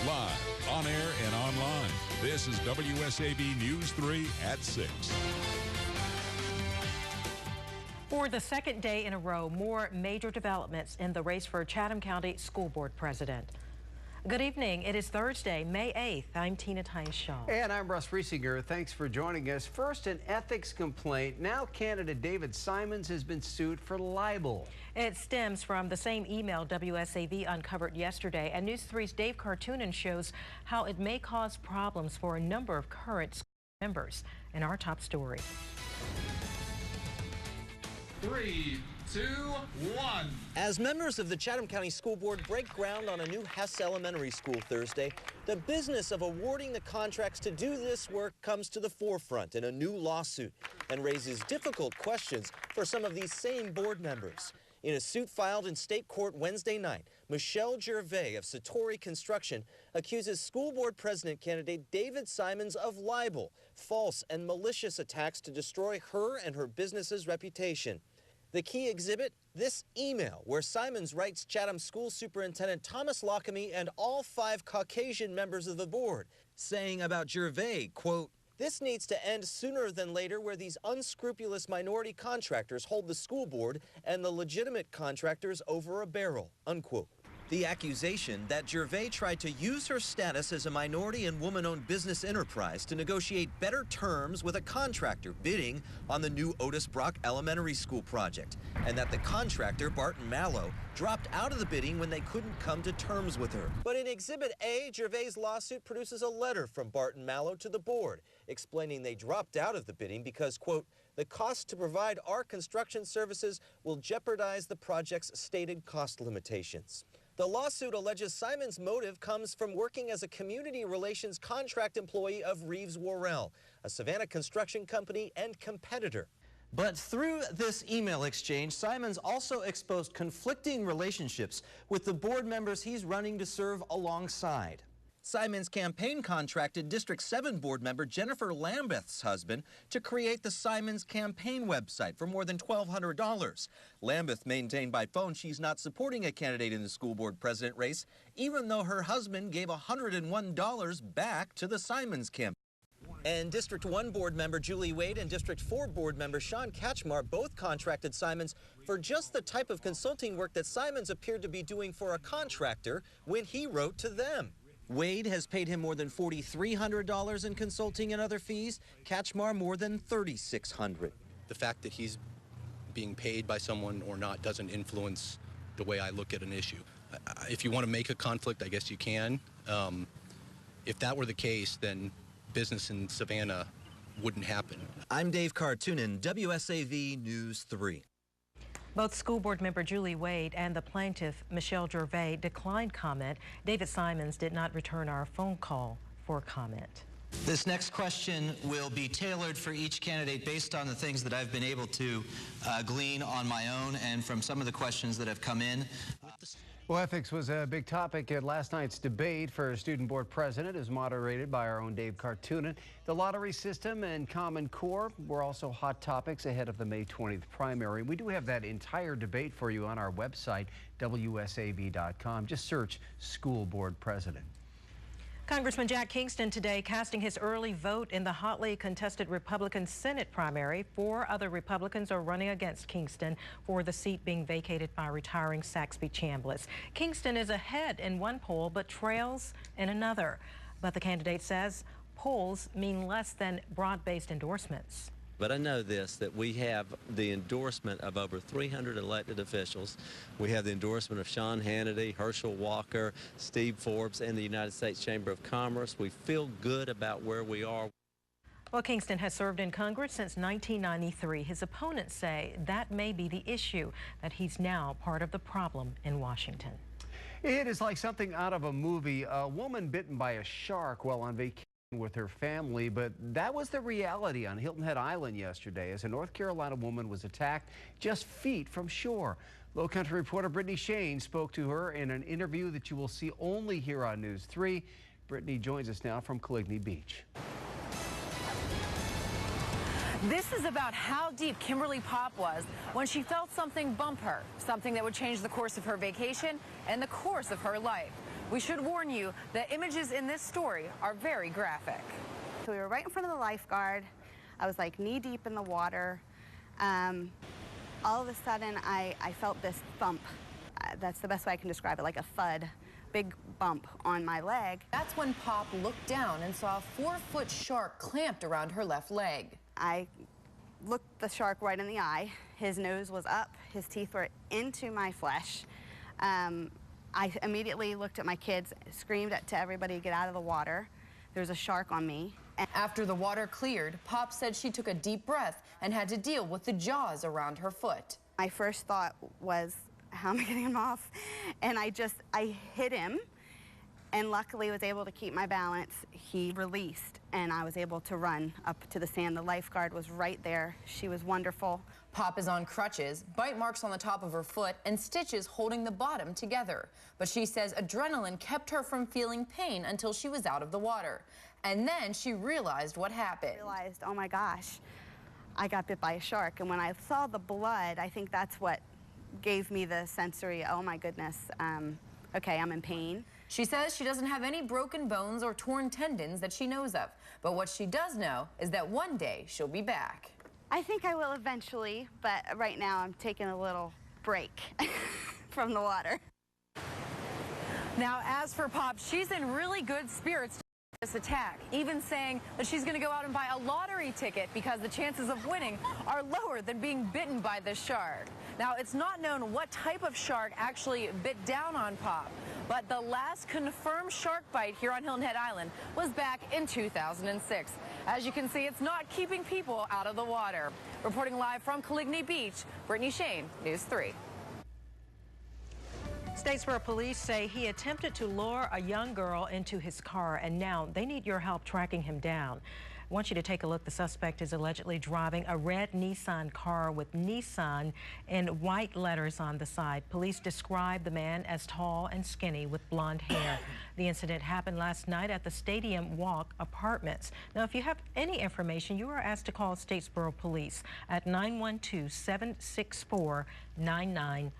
Live, on air, and online. This is WSAV News 3 at 6. For the second day in a row, more major developments in the race for Chatham County School Board President. Good evening. It is Thursday, May 8th. I'm Tina Tynes-Shaw. And I'm Russ Riesinger. Thanks for joining us. First, an ethics complaint. Now, candidate David Simons has been sued for libel. It stems from the same email WSAV uncovered yesterday, and News 3's Dave Cartoonan shows how it may cause problems for a number of current school members. In our top story. 3, 2, 1. As members of the Chatham County School Board break ground on a new Hess Elementary School Thursday, the business of awarding the contracts to do this work comes to the forefront in a new lawsuit and raises difficult questions for some of these same board members. In a suit filed in state court Wednesday night, Michelle Gervais of Satori Construction accuses school board president candidate David Simons of libel, false and malicious attacks to destroy her and her business's reputation. The key exhibit, this email, where Simons writes Chatham School Superintendent Thomas Lockamy and all 5 Caucasian members of the board, saying about Gervais, quote, "This needs to end sooner than later where these unscrupulous minority contractors hold the school board and the legitimate contractors over a barrel," unquote. The accusation that Gervais tried to use her status as a minority and woman-owned business enterprise to negotiate better terms with a contractor bidding on the new Otis Brock Elementary School project, and that the contractor, Barton Mallow, dropped out of the bidding when they couldn't come to terms with her. But in Exhibit A, Gervais' lawsuit produces a letter from Barton Mallow to the board, explaining they dropped out of the bidding because, quote, "the cost to provide our construction services will jeopardize the project's stated cost limitations." The lawsuit alleges Simons' motive comes from working as a community relations contract employee of Reeves Worrell, a Savannah construction company and competitor. But through this email exchange, Simons also exposed conflicting relationships with the board members he's running to serve alongside. Simons' campaign contracted District 7 board member Jennifer Lambeth's husband to create the Simons campaign website for more than $1,200. Lambeth maintained by phone she's not supporting a candidate in the school board president race, even though her husband gave $101 back to the Simons campaign. And District 1 board member Julie Wade and District 4 board member Sean Katchmar both contracted Simons for just the type of consulting work that Simons appeared to be doing for a contractor when he wrote to them. Wade has paid him more than $4,300 in consulting and other fees, Katchmar more than $3,600. The fact that he's being paid by someone or not doesn't influence the way I look at an issue. If you want to make a conflict, I guess you can. If that were the case, then business in Savannah wouldn't happen. I'm Dave Cartoonan, WSAV News 3. Both school board member Julie Wade and the plaintiff, Michelle Gervais, declined comment. David Simons did not return our phone call for comment. This next question will be tailored for each candidate based on the things that I've been able to glean on my own and from some of the questions that have come in. Well, ethics was a big topic at last night's debate for student board president, as moderated by our own Dave Cartoonan. The lottery system and Common Core were also hot topics ahead of the May 20th primary. We do have that entire debate for you on our website, WSAV.com. Just search School Board President. Congressman Jack Kingston today casting his early vote in the hotly contested Republican Senate primary. 4 other Republicans are running against Kingston for the seat being vacated by retiring Saxby Chambliss. Kingston is ahead in one poll but trails in another. But the candidate says polls mean less than broad-based endorsements. But I know this, that we have the endorsement of over 300 elected officials. We have the endorsement of Sean Hannity, Herschel Walker, Steve Forbes, and the United States Chamber of Commerce. We feel good about where we are. Well, Kingston has served in Congress since 1993. His opponents say that may be the issue, that he's now part of the problem in Washington. It is like something out of a movie. A woman bitten by a shark while on vacation with her family, but that was the reality on Hilton Head Island yesterday as a North Carolina woman was attacked just feet from shore. Low Country reporter Brittany Shane spoke to her in an interview that you will see only here on News 3. Brittany joins us now from Coligny Beach. This is about how deep Kimberly Pop was when she felt something bump her, something that would change the course of her vacation and the course of her life. We should warn you, the images in this story are very graphic. So we were right in front of the lifeguard. I was like knee deep in the water. All of a sudden, I felt this thump. That's the best way I can describe it, like a thud, big bump on my leg. That's when Pop looked down and saw a 4-foot shark clamped around her left leg. I looked the shark right in the eye. His nose was up, his teeth were into my flesh. I immediately looked at my kids, screamed to everybody to get out of the water. There's a shark on me. After the water cleared, Pop said she took a deep breath and had to deal with the jaws around her foot. My first thought was, how am I getting him off? And I hit him, and luckily was able to keep my balance. He released, and I was able to run up to the sand. The lifeguard was right there. She was wonderful. Pop is on crutches, bite marks on the top of her foot, and stitches holding the bottom together. But she says adrenaline kept her from feeling pain until she was out of the water. And then she realized what happened. I realized, oh my gosh, I got bit by a shark. And when I saw the blood, I think that's what gave me the sensory, oh my goodness, okay, I'm in pain. She says she doesn't have any broken bones or torn tendons that she knows of. But what she does know is that one day she'll be back. I think I will eventually, but right now I'm taking a little break from the water. Now, as for Pop, she's in really good spirits this attack, even saying that she's going to go out and buy a lottery ticket because the chances of winning are lower than being bitten by the shark. Now, it's not known what type of shark actually bit down on Pop, but the last confirmed shark bite here on Hilton Head Island was back in 2006. As you can see, it's not keeping people out of the water. Reporting live from Coligny Beach, Brittany Shane, News 3. Statesboro police say he attempted to lure a young girl into his car, and now they need your help tracking him down. I want you to take a look. The suspect is allegedly driving a red Nissan car with Nissan in white letters on the side. Police describe the man as tall and skinny with blonde hair. The incident happened last night at the Stadium Walk Apartments. Now, if you have any information, you are asked to call Statesboro Police at 912-764-9911.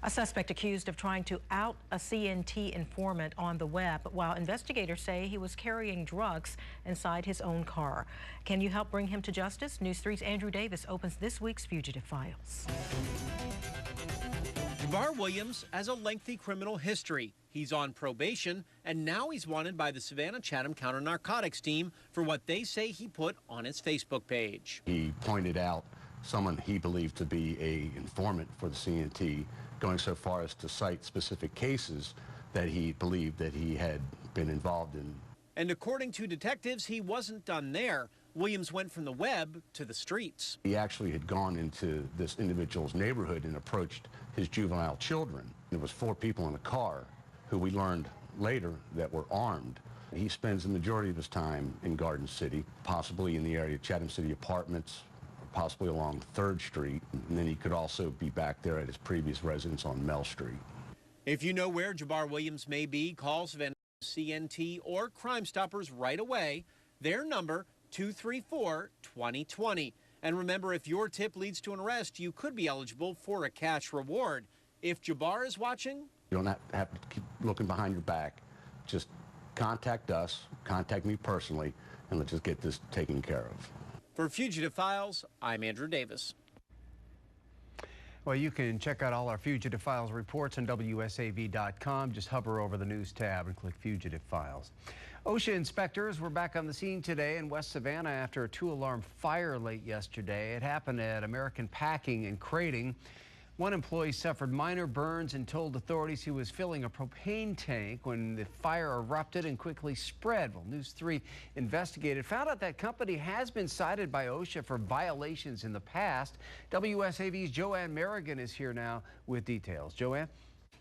A suspect accused of trying to out a CNT informant on the web, while investigators say he was carrying drugs inside his own car. Can you help bring him to justice? News 3's Andrew Davis opens this week's Fugitive Files. Jabbar Williams has a lengthy criminal history. He's on probation, and now he's wanted by the Savannah-Chatham Counter-Narcotics team for what they say he put on his Facebook page. He pointed out someone he believed to be an informant for the CNT, going so far as to cite specific cases that he believed that he had been involved in. And according to detectives, he wasn't done there. Williams went from the web to the streets. He actually had gone into this individual's neighborhood and approached his juvenile children. There was 4 people in the car who we learned later that were armed. He spends the majority of his time in Garden City, possibly in the area of Chatham City Apartments, possibly along 3rd Street, and then he could also be back there at his previous residence on Mell Street. If you know where Jabbar Williams may be, call Savannah CNT or Crime Stoppers right away. Their number, 234-2020. And remember, if your tip leads to an arrest, you could be eligible for a cash reward. If Jabbar is watching, you don't have to keep looking behind your back. Just contact us, contact me personally, and let's just get this taken care of. For Fugitive Files, I'm Andrew Davis. Well, you can check out all our Fugitive Files reports on WSAV.com. Just hover over the News tab and click Fugitive Files. OSHA inspectors were back on the scene today in West Savannah after a 2-alarm fire late yesterday. It happened at American Packing and Crating. One employee suffered minor burns and told authorities he was filling a propane tank when the fire erupted and quickly spread. Well, News 3 investigated, found out that company has been cited by OSHA for violations in the past. WSAV's Joanne Merrigan is here now with details. Joanne?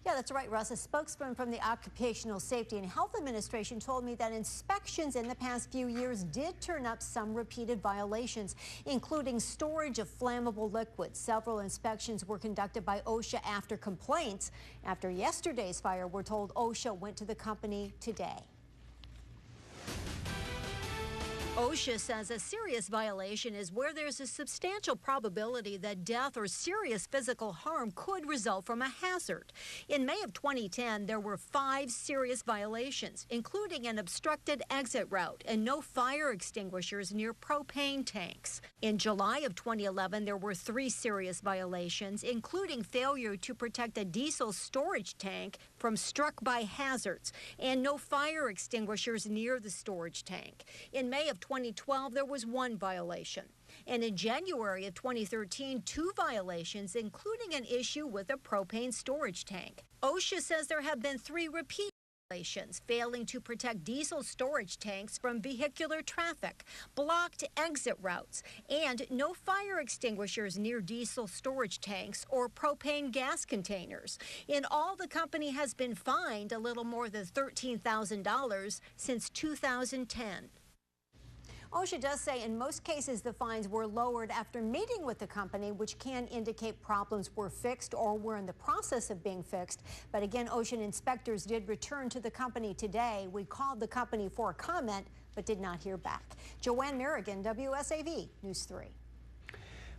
Yeah, that's right, Russ. A spokesman from the Occupational Safety and Health Administration told me that inspections in the past few years did turn up some repeated violations, including storage of flammable liquids. Several inspections were conducted by OSHA after complaints. After yesterday's fire, we're told OSHA went to the company today. OSHA says a serious violation is where there's a substantial probability that death or serious physical harm could result from a hazard. In May of 2010, there were 5 serious violations, including an obstructed exit route and no fire extinguishers near propane tanks. In July of 2011, there were 3 serious violations, including failure to protect a diesel storage tank from struck-by hazards and no fire extinguishers near the storage tank. In May of 2012, there was 1 violation. And in January of 2013, 2 violations, including an issue with a propane storage tank. OSHA says there have been 3 repeat violations, failing to protect diesel storage tanks from vehicular traffic, blocked exit routes, and no fire extinguishers near diesel storage tanks or propane gas containers. In all, the company has been fined a little more than $13,000 since 2010. OSHA does say in most cases the fines were lowered after meeting with the company, which can indicate problems were fixed or were in the process of being fixed. But again, OSHA inspectors did return to the company today. We called the company for a comment, but did not hear back. Joanne Merrigan, WSAV News 3.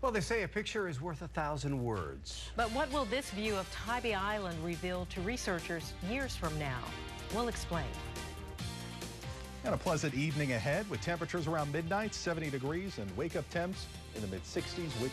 Well, they say a picture is worth 1,000 words. But what will this view of Tybee Island reveal to researchers years from now? We'll explain. And a pleasant evening ahead with temperatures around midnight, 70 degrees, and wake-up temps in the mid-60s with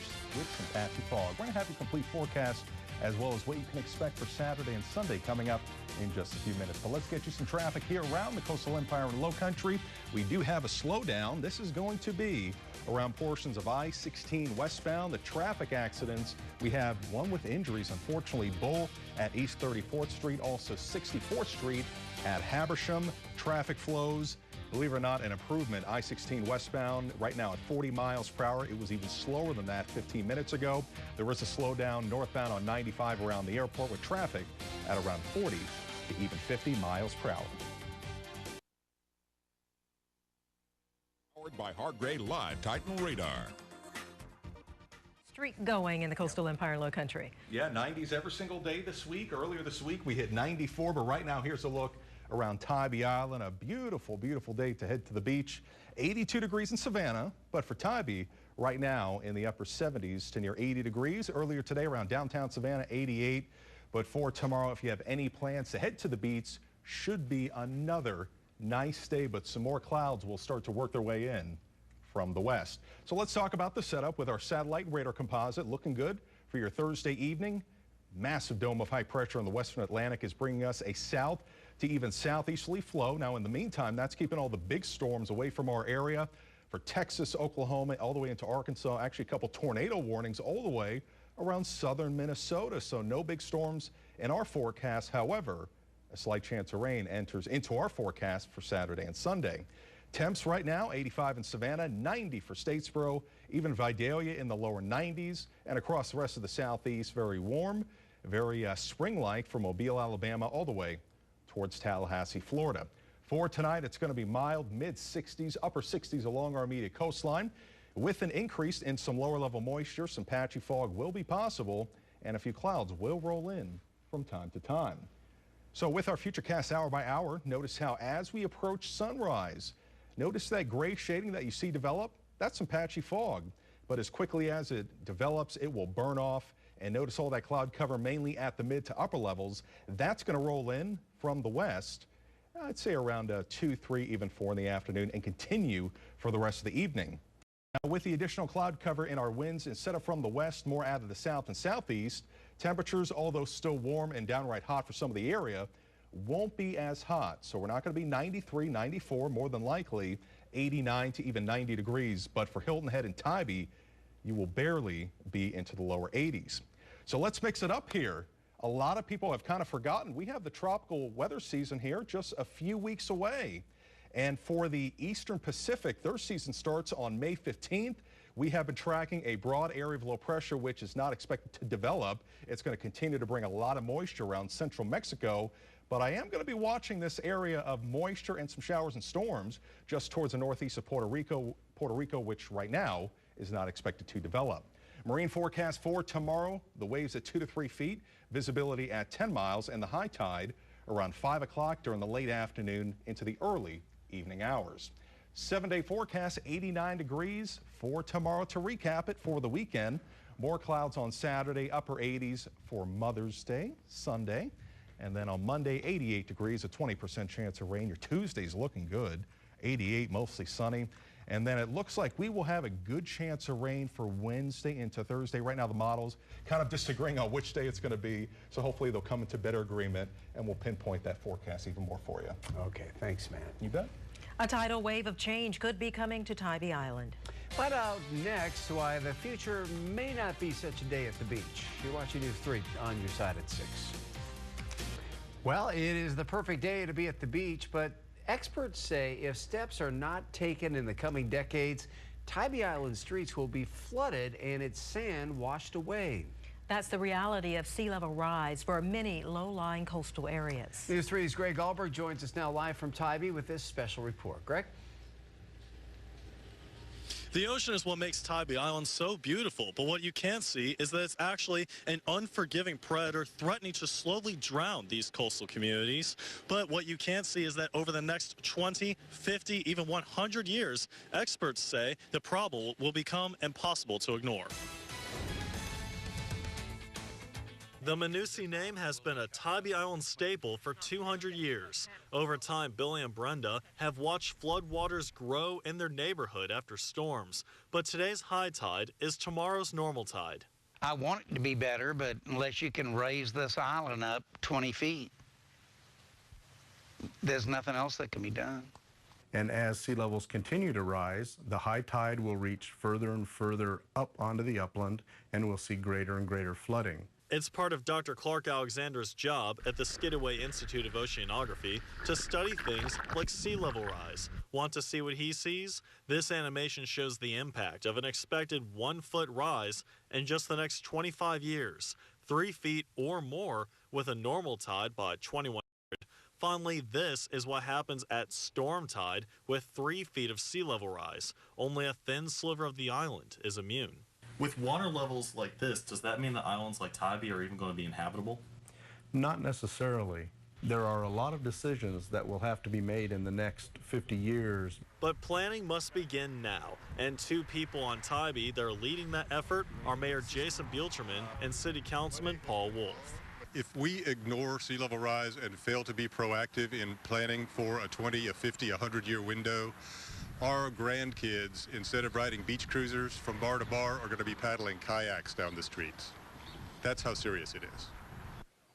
some patchy fog. We're going to have a complete forecast as well as what you can expect for Saturday and Sunday coming up in just a few minutes. But let's get you some traffic here around the coastal empire and low country. We do have a slowdown. This is going to be around portions of I-16 westbound. The traffic accidents, we have one with injuries, unfortunately. Bull at East 34th Street, also 64th Street at Habersham. Traffic flows, believe it or not, an improvement. I-16 westbound right now at 40 miles per hour. It was even slower than that 15 minutes ago. There is a slowdown northbound on 95 around the airport with traffic at around 40 to even 50 miles per hour. Powered by Hargrey Live Titan Radar. Streak going in the coastal empire and low country. Yeah, 90s every single day this week. Earlier this week we hit 94, but right now here's a look around Tybee Island. A beautiful, beautiful day to head to the beach. 82 degrees in Savannah, but for Tybee right now in the upper 70s to near 80 degrees. Earlier today around downtown Savannah, 88. But for tomorrow, if you have any plans to head to the beach, should be another nice day, but some more clouds will start to work their way in from the west. So let's talk about the setup with our satellite radar composite. Looking good for your Thursday evening. Massive dome of high pressure in the western Atlantic is bringing us a south to even southeasterly flow. Now, in the meantime, that's keeping all the big storms away from our area. For Texas, Oklahoma, all the way into Arkansas, actually a couple tornado warnings all the way around southern Minnesota. So no big storms in our forecast. However, a slight chance of rain enters into our forecast for Saturday and Sunday. Temps right now, 85 in Savannah, 90 for Statesboro, even Vidalia in the lower 90s, and across the rest of the southeast, very warm, very spring-like from Mobile, Alabama, all the way towards Tallahassee, Florida. For tonight, it's going to be mild, mid-60s, upper 60s along our immediate coastline. With an increase in some lower-level moisture, some patchy fog will be possible, and a few clouds will roll in from time to time. So with our futurecast hour by hour, notice how as we approach sunrise, notice that gray shading that you see develop. That's some patchy fog. But as quickly as it develops, it will burn off. And notice all that cloud cover mainly at the mid to upper levels. That's going to roll in from the west, I'd say around 2, 3, even 4 in the afternoon and continue for the rest of the evening. Now, with the additional cloud cover in our winds, instead of from the west, more out of the south and southeast, temperatures, although still warm and downright hot for some of the area, won't be as hot. So we're not going to be 93, 94, more than likely 89 to even 90 degrees. But for Hilton Head and Tybee, you will barely be into the lower 80s. So let's mix it up here. A lot of people have kind of forgotten we have the tropical weather season here just a few weeks away. And for the Eastern Pacific, their season starts on May 15th. We have been tracking a broad area of low pressure, which is not expected to develop. It's going to continue to bring a lot of moisture around central Mexico. But I am going to be watching this area of moisture and some showers and storms just towards the northeast of Puerto Rico, which right now is not expected to develop. Marine forecast for tomorrow, the waves at 2 to 3 feet, visibility at 10 miles, and the high tide around 5 o'clock during the late afternoon into the early evening hours. 7-day forecast, 89 degrees for tomorrow. To recap it for the weekend, more clouds on Saturday, upper 80s for Mother's Day, Sunday. And then on Monday, 88 degrees, a 20% chance of rain. Your Tuesday's looking good, 88, mostly sunny. And then it looks like we will have a good chance of rain for Wednesday into Thursday. Right now, the models kind of disagreeing on which day it's going to be. So hopefully they'll come into better agreement and we'll pinpoint that forecast even more for you. Okay, thanks, man. You bet. A tidal wave of change could be coming to Tybee Island. Find out next why the future may not be such a day at the beach. You're watching News 3 on your side at 6. Well, it is the perfect day to be at the beach, but experts say if steps are not taken in the coming decades, Tybee Island streets will be flooded and its sand washed away. That's the reality of sea level rise for many low-lying coastal areas. News 3's Greg Alberg joins us now live from Tybee with this special report. Greg? The ocean is what makes Tybee Island so beautiful, but what you can't see is that it's actually an unforgiving predator threatening to slowly drown these coastal communities. But what you can't see is that over the next 20, 50, even 100 years, experts say the problem will become impossible to ignore. The Manusi name has been a Tybee Island staple for 200 years. Over time, Billy and Brenda have watched floodwaters grow in their neighborhood after storms. But today's high tide is tomorrow's normal tide. I want it to be better, but unless you can raise this island up 20 feet, there's nothing else that can be done. And as sea levels continue to rise, the high tide will reach further and further up onto the upland, and we'll see greater and greater flooding. It's part of Dr. Clark Alexander's job at the Skidaway Institute of Oceanography to study things like sea level rise. Want to see what he sees? This animation shows the impact of an expected 1-foot rise in just the next 25 years, 3 feet or more with a normal tide by 2100. Finally, this is what happens at storm tide with 3 feet of sea level rise. Only a thin sliver of the island is immune. With water levels like this, does that mean that islands like Tybee are even going to be inhabitable? Not necessarily. There are a lot of decisions that will have to be made in the next 50 years. But planning must begin now, and 2 people on Tybee that are leading that effort are Mayor Jason Bielterman and City Councilman Paul Wolf. If we ignore sea level rise and fail to be proactive in planning for a 20, a 50, a 100-year window, our grandkids, instead of riding beach cruisers from bar to bar, are going to be paddling kayaks down the streets. That's how serious it is.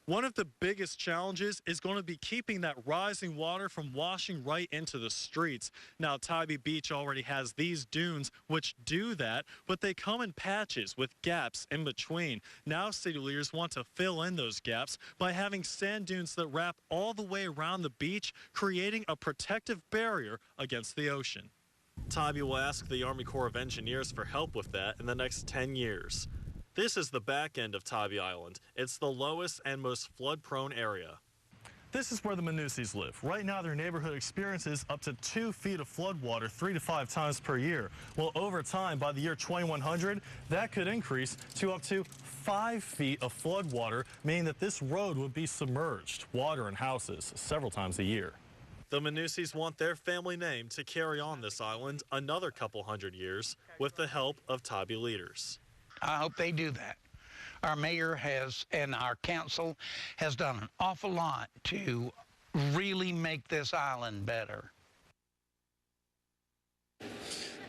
One of the biggest challenges is going to be keeping that rising water from washing right into the streets. Now, Tybee Beach already has these dunes which do that, but they come in patches with gaps in between. Now, city leaders want to fill in those gaps by having sand dunes that wrap all the way around the beach, creating a protective barrier against the ocean. Tybee will ask the Army Corps of Engineers for help with that in the next 10 years. This is the back end of Tybee Island. It's the lowest and most flood-prone area. This is where the Manusis live. Right now, their neighborhood experiences up to 2 feet of floodwater 3 to 5 times per year. Well, over time, by the year 2100, that could increase to up to 5 feet of floodwater, meaning that this road would be submerged, water in houses, several times a year. The Manusis want their family name to carry on this island another couple hundred years with the help of Tybee leaders. I hope they do that. Our mayor has, and our council has done an awful lot to really make this island better.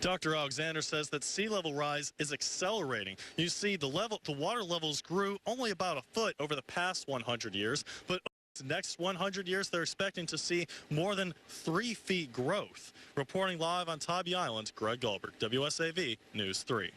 Dr. Alexander says that sea level rise is accelerating. You see, the water levels grew only about a foot over the past 100 years, but over the next 100 years, they're expecting to see more than 3 feet growth. Reporting live on Tybee Island, Greg Goldberg, WSAV News 3.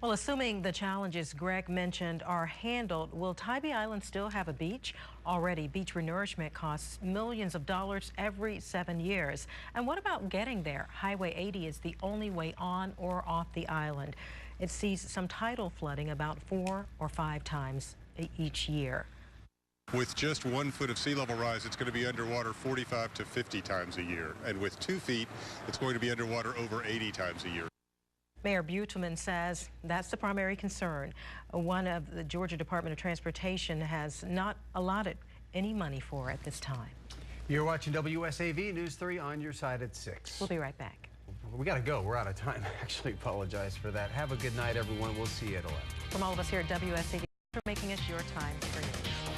Well, assuming the challenges Greg mentioned are handled, will Tybee Island still have a beach? Already, beach renourishment costs millions of dollars every 7 years. And what about getting there? Highway 80 is the only way on or off the island. It sees some tidal flooding about 4 or 5 times each year. With just 1 foot of sea level rise, it's going to be underwater 45 to 50 times a year. And with 2 feet, it's going to be underwater over 80 times a year. Mayor Bielterman says that's the primary concern. One of the Georgia Department of Transportation has not allotted any money for at this time. You're watching WSAV News 3 on your side at 6. We'll be right back. We got to go. We're out of time. Actually, apologize for that. Have a good night, everyone. We'll see you at 11. From all of us here at WSAV, for making us your time for news.